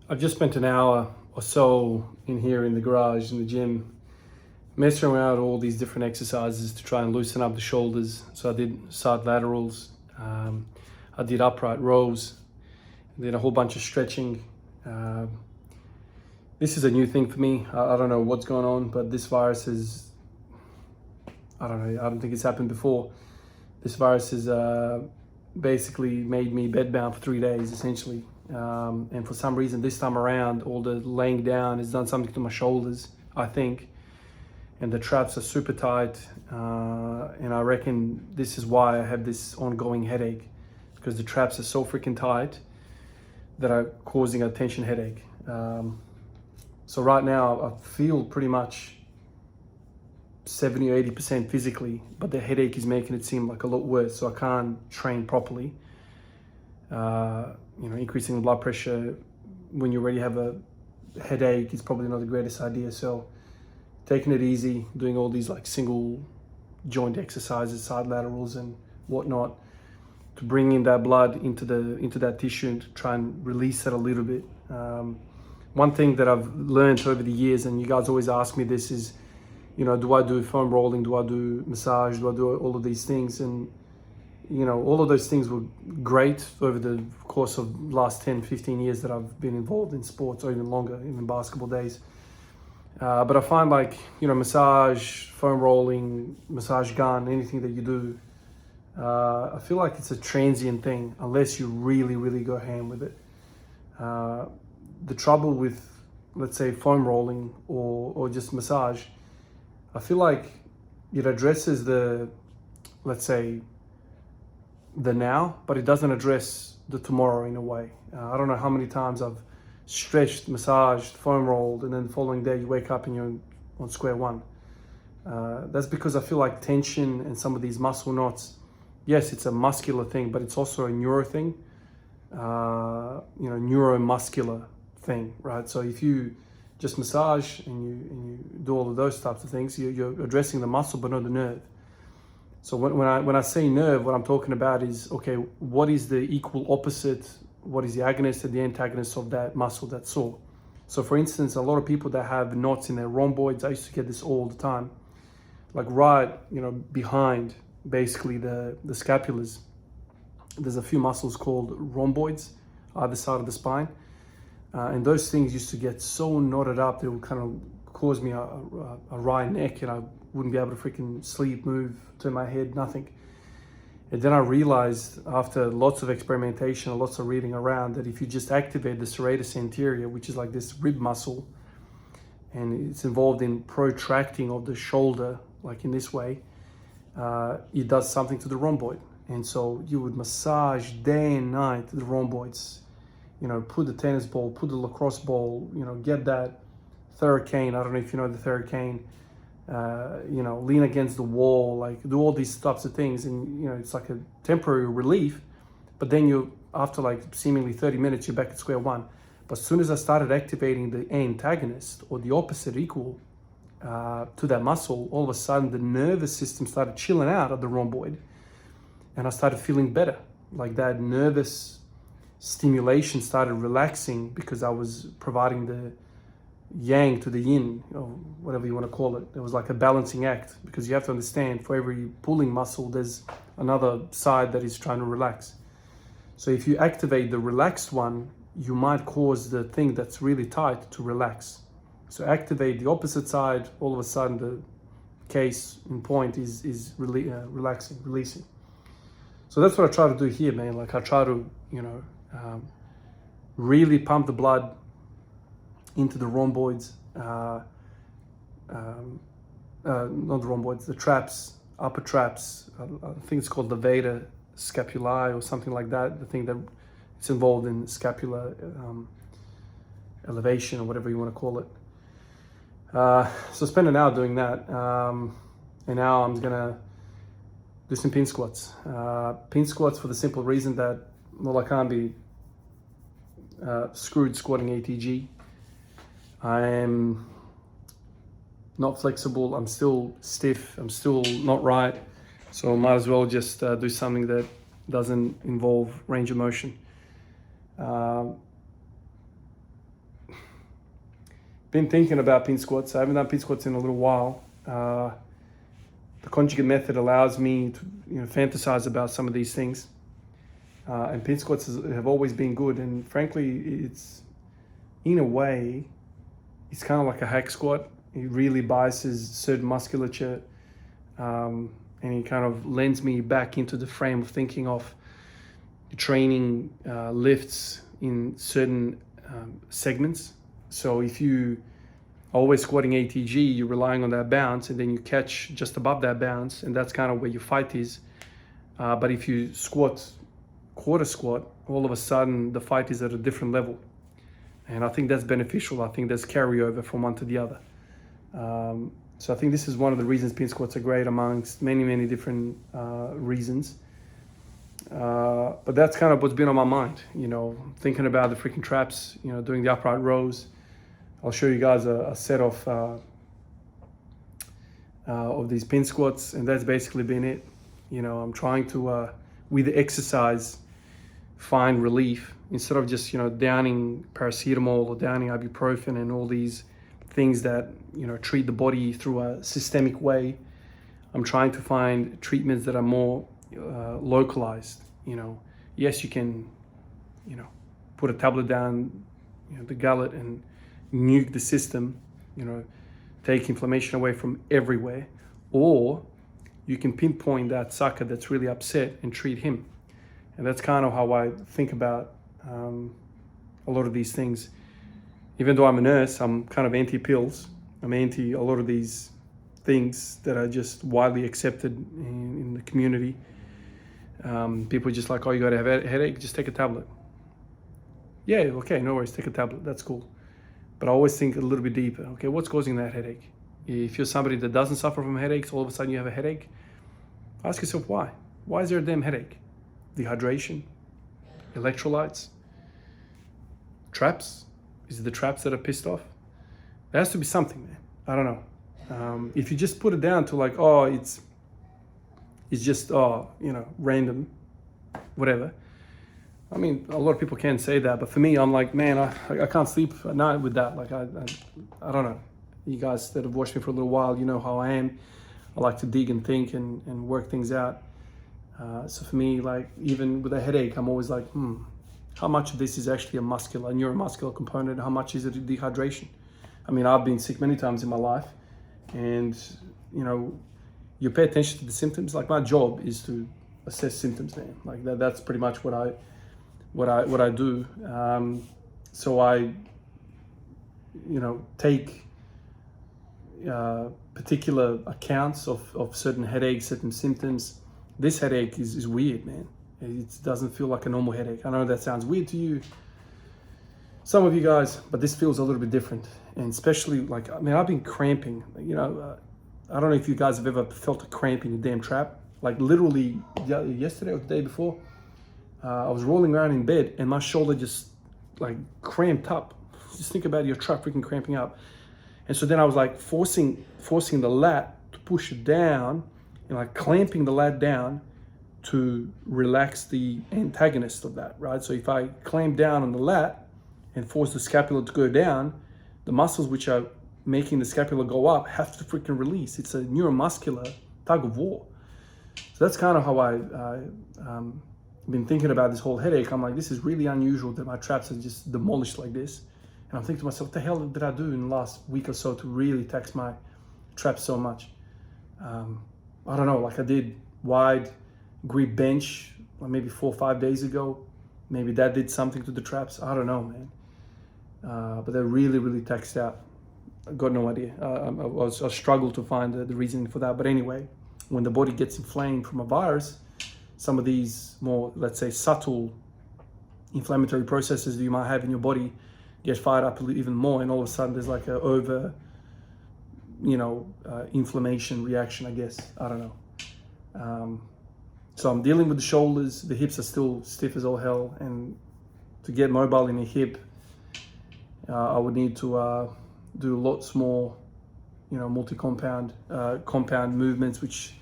I've just spent an hour or so in here in the garage, in the gym, messing around with all these different exercises to try and loosen up the shoulders. So I did side laterals, I did upright rows, did a whole bunch of stretching. This is a new thing for me. I don't know what's going on, but this virus is, I don't know, I don't think it's happened before. This virus has basically made me bedbound for 3 days, essentially. And for some reason, this time around, all the laying down has done something to my shoulders, I think. And the traps are super tight. And I reckon this is why I have this ongoing headache, because the traps are so freaking tight that are causing a tension headache. So right now, I feel pretty much 70 or 80% physically, but the headache is making it seem like a lot worse, so I can't train properly. Increasing the blood pressure when you already have a headache is probably not the greatest idea. So taking it easy, doing all these like single joint exercises, side laterals and whatnot, to bring in that blood into that tissue and to try and release it a little bit. One thing that I've learned over the years, and you guys always ask me this, is, do I do foam rolling? Do I do massage? Do I do all of these things? And, all of those things were great over the course of the last 10, 15 years that I've been involved in sports, or even longer, even basketball days. But I find massage, foam rolling, massage gun, anything that you do, I feel like it's a transient thing unless you really, really go ham with it. The trouble with, let's say, foam rolling or just massage, I feel like it addresses let's say, the now, but it doesn't address the tomorrow in a way. I don't know how many times I've stretched, massaged, foam rolled, and then the following day you wake up and you're on square one. That's because I feel like tension and some of these muscle knots, yes, it's a muscular thing, but it's also a neuro thing, neuromuscular thing, right? So if you just massage and you do all of those types of things, you're addressing the muscle but not the nerve. So when I say nerve, what I'm talking about is, okay, what is the equal opposite? What is the agonist and the antagonist of that muscle that's sore? So for instance, a lot of people that have knots in their rhomboids, I used to get this all the time, like right, behind basically the scapulars. There's a few muscles called rhomboids, either side of the spine. And those things used to get so knotted up that it would kind of cause me a wry neck, and I wouldn't be able to freaking sleep, move, turn my head, nothing. And then I realized, after lots of experimentation and lots of reading around, that if you just activate the serratus anterior, which is like this rib muscle, and it's involved in protracting of the shoulder, like in this way, it does something to the rhomboid. And so you would massage day and night the rhomboids, put the tennis ball, put the lacrosse ball, get that Theracane. I don't know if you know the Theracane. Lean against the wall, like do all these types of things, and it's like a temporary relief. But then after like seemingly 30 minutes, you're back at square one. But as soon as I started activating the antagonist or the opposite equal to that muscle, all of a sudden the nervous system started chilling out of the rhomboid, and I started feeling better. Like that nervous stimulation started relaxing because I was providing the yang to the yin, or whatever you want to call it. It was like a balancing act, because you have to understand, for every pulling muscle, there's another side that is trying to relax. So if you activate the relaxed one, you might cause the thing that's really tight to relax. So activate the opposite side, all of a sudden the case in point is relaxing, releasing. So that's what I try to do here, man. Like I try to, really pump the blood into the rhomboids, not the rhomboids, the traps, upper traps. I think it's called the Veda scapulae or something like that. The thing that it's involved in scapular elevation, or whatever you want to call it. So spend an hour doing that. And now I'm gonna do some pin squats. Pin squats for the simple reason that, well, I can't be screwed squatting ATG. I am not flexible, I'm still stiff, I'm still not right. So might as well just do something that doesn't involve range of motion. been thinking about pin squats. I haven't done pin squats in a little while. The conjugate method allows me to fantasize about some of these things. And pin squats have always been good. And frankly, it's, in a way, it's kind of like a hack squat. It really biases certain musculature, and it kind of lends me back into the frame of thinking of training lifts in certain segments. So if you always squatting ATG, you're relying on that bounce, and then you catch just above that bounce, and that's kind of where your fight is. But if you squat quarter squat, all of a sudden the fight is at a different level. And I think that's beneficial. I think there's carryover from one to the other. So I think this is one of the reasons pin squats are great, amongst many, many different reasons. But that's kind of what's been on my mind, thinking about the freaking traps, doing the upright rows. I'll show you guys a set of these pin squats, and that's basically been it. I'm trying to, with the exercise, find relief instead of just, downing paracetamol or downing ibuprofen and all these things that, treat the body through a systemic way. I'm trying to find treatments that are more localized. Yes, you can, put a tablet down, the gullet and nuke the system, take inflammation away from everywhere, or you can pinpoint that sucker that's really upset and treat him. And that's kind of how I think about a lot of these things. Even though I'm a nurse, I'm kind of anti-pills. I'm anti a lot of these things that are just widely accepted in the community. People are just like, oh, you got to have a headache, just take a tablet. Yeah, okay, no worries, take a tablet, that's cool. But I always think a little bit deeper. Okay, what's causing that headache? If you're somebody that doesn't suffer from headaches, all of a sudden you have a headache, ask yourself why. Why is there a damn headache? Dehydration? Electrolytes? Traps? Is it the traps that are pissed off? There has to be something, man. I don't know. If you just put it down to like, oh, it's just, random, whatever. I mean, a lot of people can say that, but for me, I'm like, man, I can't sleep at night with that. Like, I don't know. You guys that have watched me for a little while, you know how I am. I like to dig and think and work things out. So for me, like, even with a headache, I'm always like, how much of this is actually a neuromuscular component? How much is it dehydration? I mean, I've been sick many times in my life, and, you pay attention to the symptoms. Like, my job is to assess symptoms, man. Like, that's pretty much what I do. So I, take particular accounts of certain headaches, certain symptoms. This headache is weird, man. It doesn't feel like a normal headache. I know that sounds weird to you, some of you guys, but this feels a little bit different. And especially, like, I mean, I've been cramping, I don't know if you guys have ever felt a cramp in your damn trap. Like, literally yesterday or the day before, I was rolling around in bed and my shoulder just like cramped up. Just think about your trap freaking cramping up. And so then I was like forcing the lat to push it down and like clamping the lat down to relax the antagonist of that, right? So if I clamp down on the lat and force the scapula to go down, the muscles which are making the scapula go up have to freaking release. It's a neuromuscular tug of war. So that's kind of how I've been thinking about this whole headache. I'm like, this is really unusual that my traps are just demolished like this. And I'm thinking to myself, what the hell did I do in the last week or so to really tax my traps so much? I don't know, like I did wide grip bench like maybe 4 or 5 days ago. Maybe that did something to the traps. I don't know, man. But they're really, really taxed out. I got no idea. I struggled to find the reasoning for that. But anyway, when the body gets inflamed from a virus, some of these more, let's say, subtle inflammatory processes that you might have in your body get fired up even more, and all of a sudden there's like a over, inflammation reaction, I guess. I don't know. So I'm dealing with the shoulders. The hips are still stiff as all hell, and to get mobile in a hip, I would need to do lots more, multi-compound, compound movements, which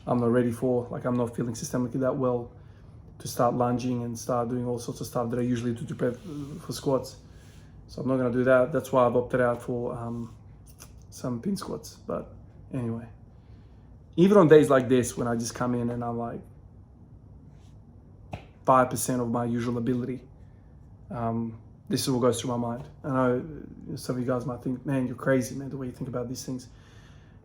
I'm not ready for. Like, I'm not feeling systemically that well to start lunging and start doing all sorts of stuff that I usually do to prep for squats. So I'm not going to do that. That's why I've opted out for some pin squats. But anyway, even on days like this, when I just come in and I'm like 5% of my usual ability, this is what goes through my mind. I know some of you guys might think, man, you're crazy, man, the way you think about these things.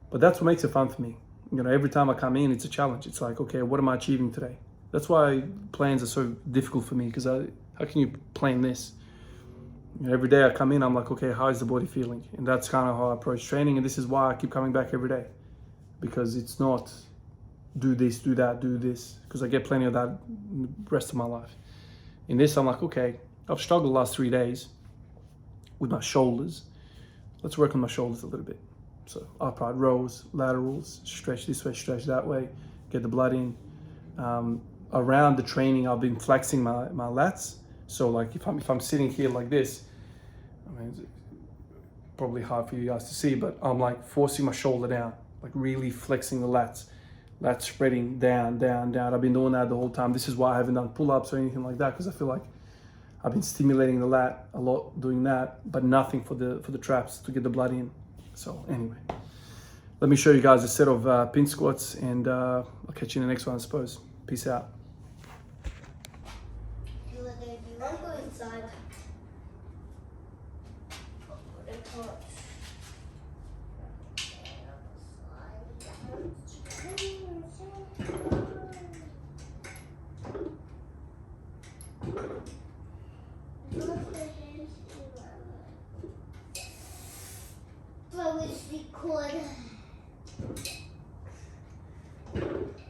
But that's what makes it fun for me. You know, every time I come in, it's a challenge. It's like, okay, what am I achieving today? That's why plans are so difficult for me, because how can you plan this? You know, every day I come in, I'm like, okay, how is the body feeling? And that's kind of how I approach training. And this is why I keep coming back every day, because it's not do this, do that, do this, because I get plenty of that the rest of my life. In this, I'm like, okay, I've struggled the last 3 days with my shoulders. Let's work on my shoulders a little bit. So upright rows, laterals, stretch this way, stretch that way, get the blood in. Around the training, I've been flexing my lats. So like if I'm sitting here like this, I mean, it's probably hard for you guys to see, but I'm like forcing my shoulder down, like really flexing the lats spreading down, down, down. I've been doing that the whole time. This is why I haven't done pull-ups or anything like that, because I feel like I've been stimulating the lat a lot doing that, but nothing for the traps to get the blood in. So anyway, let me show you guys a set of pin squats, and I'll catch you in the next one, I suppose. Peace out. I'll go inside.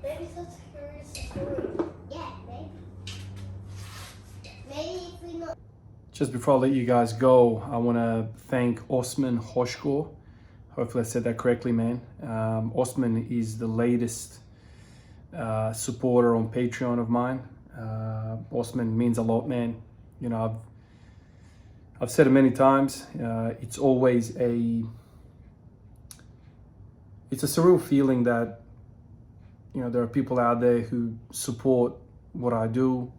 Maybe that's curious story. Yeah, maybe. Maybe if we know. Just before I let you guys go, I want to thank Osman Hoshkor. Hopefully I said that correctly, man. Osman is the latest supporter on Patreon of mine. Osman means a lot, man. You know, I've said it many times. It's always it's a surreal feeling that, you know, there are people out there who support what I do.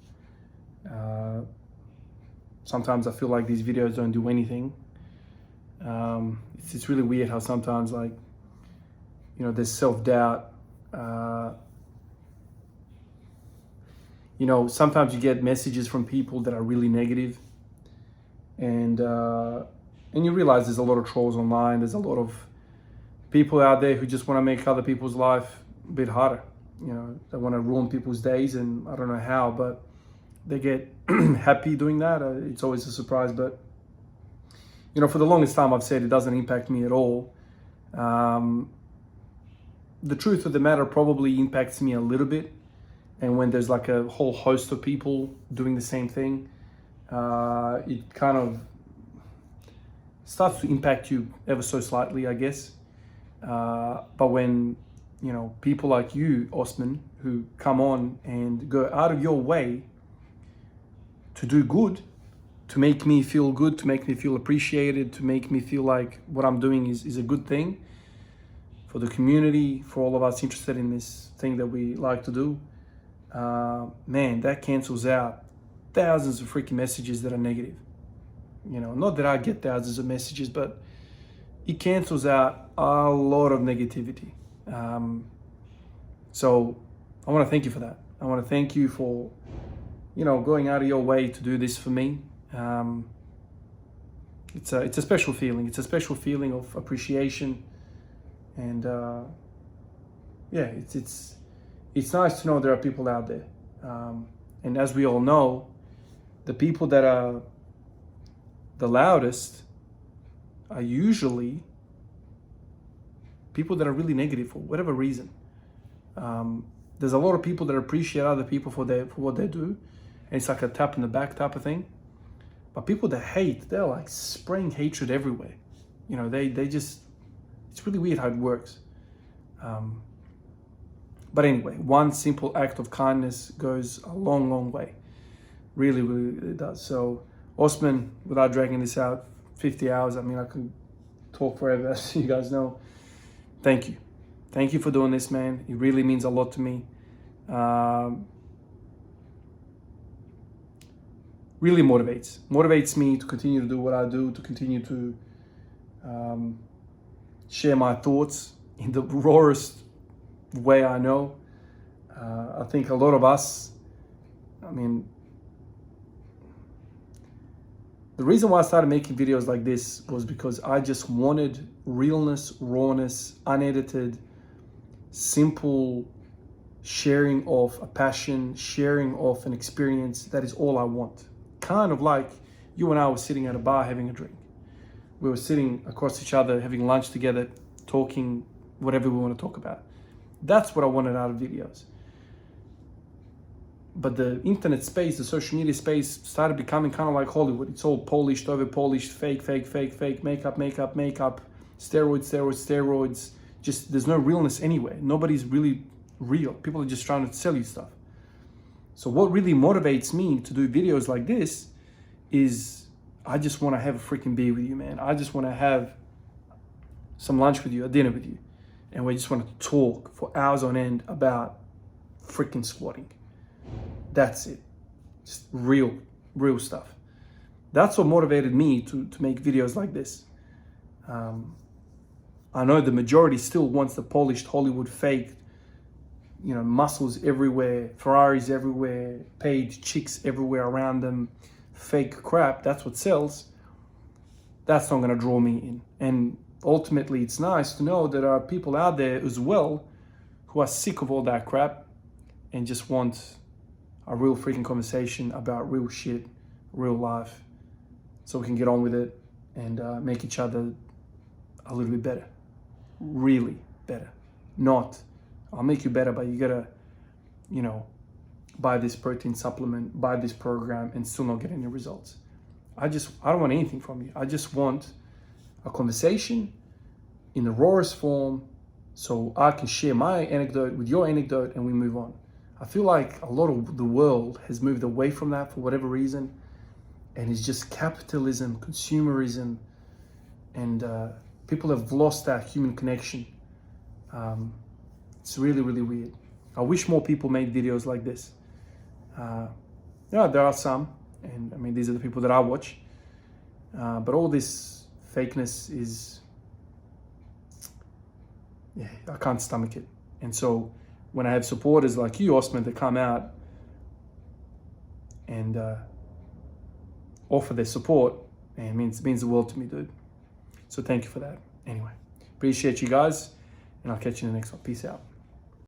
Sometimes I feel like these videos don't do anything. It's really weird how sometimes, like, you know, there's self-doubt. You know, sometimes you get messages from people that are really negative, and you realize there's a lot of trolls online. There's a lot of people out there who just want to make other people's life a bit harder. You know, they want to ruin people's days, and I don't know how, but they get happy doing that. It's always a surprise, but you know, for the longest time I've said it doesn't impact me at all. The truth of the matter probably impacts me a little bit, and when there's like a whole host of people doing the same thing, it kind of starts to impact you ever so slightly, I guess. But when, you know, people like you, Osman, who come on and go out of your way to do good, to make me feel good, to make me feel appreciated, to make me feel like what I'm doing is a good thing for the community, for all of us interested in this thing that we like to do, man, that cancels out thousands of freaking messages that are negative. You know, not that I get thousands of messages, but it cancels out a lot of negativity. So I want to thank you for that. I want to thank you for, you know, going out of your way to do this for me. It's a special feeling. It's a special feeling of appreciation, and yeah, it's nice to know there are people out there. And as we all know, the people that are the loudest are usually people that are really negative for whatever reason. There's a lot of people that appreciate other people for what they do, and it's like a tap in the back type of thing. But people that hate, they're like spraying hatred everywhere. You know, they just, it's really weird how it works. But anyway, one simple act of kindness goes a long, long way. Really, really it does. So Osman, without dragging this out 50 hours, I mean, I can talk forever, as you guys know. Thank you. Thank you for doing this, man. It really means a lot to me. really motivates me to continue to do what I do, to continue to share my thoughts in the rawest way I know. I think a lot of us, I mean, the reason why I started making videos like this was because I just wanted realness, rawness, unedited, simple sharing of a passion, sharing of an experience. That is all I want. Kind of like you and I were sitting at a bar having a drink. We were sitting across each other, having lunch together, talking whatever we want to talk about. That's what I wanted out of videos. But the internet space, the social media space started becoming kind of like Hollywood. It's all polished, over polished, fake, makeup, steroids. Just there's no realness anywhere. Nobody's really real. People are just trying to sell you stuff. So what really motivates me to do videos like this is I just want to have a freaking beer with you, man. I just want to have some lunch with you, a dinner with you. And we just want to talk for hours on end about freaking squatting. That's it. Just real stuff. That's what motivated me to make videos like this. I know the majority still wants the polished Hollywood fake, muscles everywhere, Ferraris everywhere, paid chicks everywhere around them, fake crap. That's what sells. That's not going to draw me in. And ultimately, it's nice to know that there are people out there as well who are sick of all that crap and just want a real freaking conversation about real shit, real life, so we can get on with it and make each other a little bit better. Really better. Not, I'll make you better, but you gotta, buy this protein supplement, buy this program, and still not get any results. I don't want anything from you. I just want a conversation in the rawest form so I can share my anecdote with your anecdote and we move on. I feel like a lot of the world has moved away from that for whatever reason, and it's just capitalism, consumerism, and people have lost that human connection. It's really, really weird. I wish more people made videos like this. There are some, and I mean, these are the people that I watch, but all this fakeness is, I can't stomach it. And so when I have supporters like you, Osman, that come out and offer their support, it means the world to me, dude. So thank you for that. Anyway, appreciate you guys, and I'll catch you in the next one. Peace out.